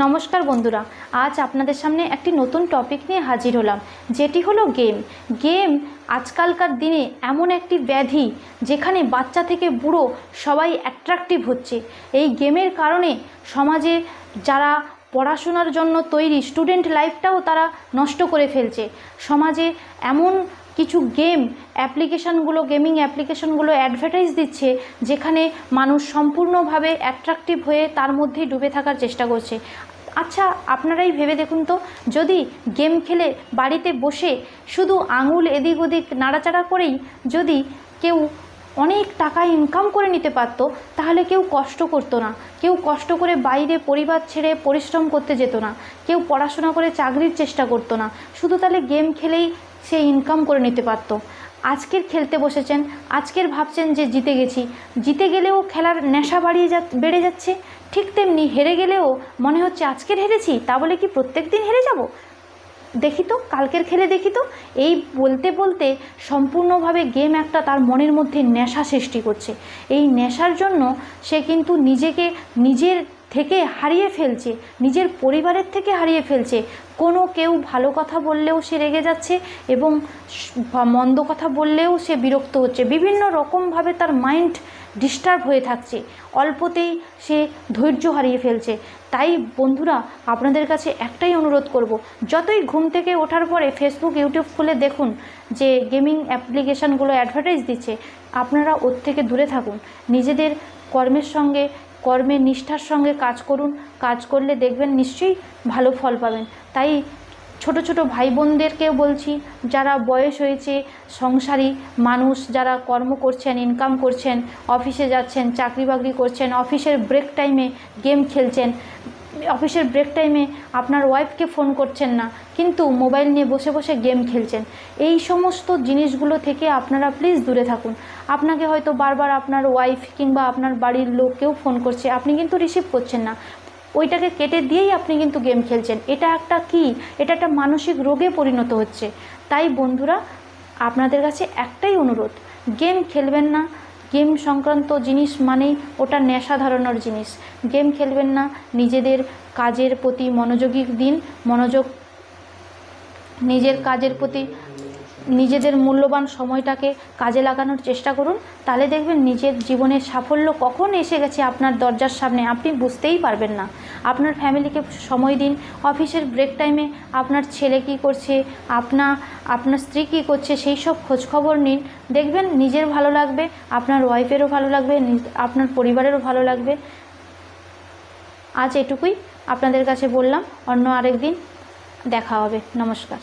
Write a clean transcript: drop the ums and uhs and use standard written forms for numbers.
নমস্কার বন্ধুরা, আজ আপনাদের সামনে একটি নতুন টপিক নিয়ে হাজির হলাম, যেটি হলো গেম। আজকালকার দিনে এমন একটি ব্যাধি যেখানে বাচ্চা থেকে বুড়ো সবাই অ্যাট্রাকটিভ হচ্ছে। এই গেমের কারণে সমাজে যারা পড়াশোনার জন্য তৈরি স্টুডেন্ট লাইফটাও তারা নষ্ট করে ফেলছে। সমাজে এমন কিছু গেমিং অ্যাপ্লিকেশনগুলো অ্যাডভার্টাইজ দিচ্ছে যেখানে মানুষ সম্পূর্ণভাবে অ্যাট্রাকটিভ হয়ে তার মধ্যেই ডুবে থাকার চেষ্টা করছে। আচ্ছা, আপনারাই ভেবে দেখুন তো, যদি গেম খেলে বাড়িতে বসে শুধু আঙুল এদিক ওদিক নাড়াচাড়া করেই যদি কেউ অনেক টাকা ইনকাম করে নিতে পারত, তাহলে কেউ কষ্ট করতো না, কেউ কষ্ট করে বাইরে পরিবার ছেড়ে পরিশ্রম করতে যেত না, কেউ পড়াশোনা করে চাকরির চেষ্টা করতো না, শুধু তাহলে গেম খেলেই সে ইনকাম করে নিতে পারত। আজকের খেলতে বসেছেন, আজকের ভাবছেন যে জিতে গেলেও খেলার নেশা বেড়ে যাচ্ছে, ঠিক তেমনি হেরে গেলেও মনে হচ্ছে আজকের হেরেছি, তা বলে কি প্রত্যেক দিন হেরে যাব, দেখি তো কালকের খেলে দেখি তো। এই বলতে বলতে সম্পূর্ণভাবে গেম একটা তার মনের মধ্যে নেশা সৃষ্টি করছে। এই নেশার জন্য সে কিন্তু নিজেকে নিজের থেকে হারিয়ে ফেলছে, নিজের পরিবারের থেকে হারিয়ে ফেলছে। কেউ ভালো কথা বললেও সে রেগে যাচ্ছে এবং মন্দ কথা বললেও সে বিরক্ত হচ্ছে। বিভিন্ন রকমভাবে তার মাইন্ড ডিস্টার্ব হয়ে থাকছে, অল্পতেই সে ধৈর্য হারিয়ে ফেলছে। তাই বন্ধুরা, আপনাদের কাছে একটাই অনুরোধ করব, যতই ঘুম থেকে ওঠার পরে ফেসবুক ইউটিউব খুলে দেখুন যে গেমিং অ্যাপ্লিকেশানগুলো অ্যাডভার্টাইজ দিচ্ছে, আপনারা ওর থেকে দূরে থাকুন। নিজেদের কর্মের নিষ্ঠার সঙ্গে কাজ করুন, কাজ করলে দেখবেন নিশ্চয়ই ভালো ফল পাবেন। তাই ছোট ছোট ভাই বোনদেরকেও বলছি, যারা বয়স হয়েছে, সংসারী মানুষ, যারা কর্ম করছেন, ইনকাম করছেন, অফিসে যাচ্ছেন, চাকরি বাকরি করছেন, অফিসের ব্রেক টাইমে গেম খেলছেন, অফিসের ব্রেক টাইমে আপনার ওয়াইফকে ফোন করছেন না, কিন্তু মোবাইল নিয়ে বসে বসে গেম খেলছেন, এই সমস্ত জিনিসগুলো থেকে আপনারা প্লিজ দূরে থাকুন। আপনাকে হয়তো বারবার আপনার ওয়াইফ কিংবা আপনার বাড়ির লোক কেউ ফোন করছে, আপনি কিন্তু রিসিভ করছেন না, ওইটাকে কেটে দিয়েই আপনি কিন্তু গেম খেলছেন। এটা একটা মানসিক রোগে পরিণত হচ্ছে। তাই বন্ধুরা, আপনাদের কাছে একটাই অনুরোধ, গেম খেলবেন না। গেম সংক্রান্ত জিনিস মানেই ওটা নেশা ধরানোর জিনিস। গেম খেলবেন না, নিজেদের কাজের প্রতি মনোযোগী দিন, নিজের কাজের প্রতি নিজেদের মূল্যবান সময়টাকে কাজে লাগানোর চেষ্টা করুন। তাহলে দেখবেন নিজের জীবনের সাফল্য কখন এসে গেছে আপনার দরজার সামনে আপনি বুঝতেই পারবেন না। আপনার ফ্যামিলিকে সময় দিন, অফিসের ব্রেক টাইমে আপনার ছেলে কী করছে, আপনার স্ত্রী কী করছে, সেই সব খোঁজখবর নিন। দেখবেন নিজের ভালো লাগবে, আপনার ওয়াইফেরও ভালো লাগবে, আপনার পরিবারেরও ভালো লাগবে। আজ এটুকুই আপনাদের কাছে বললাম, অন্য আরেক দিন দেখা হবে। নমস্কার।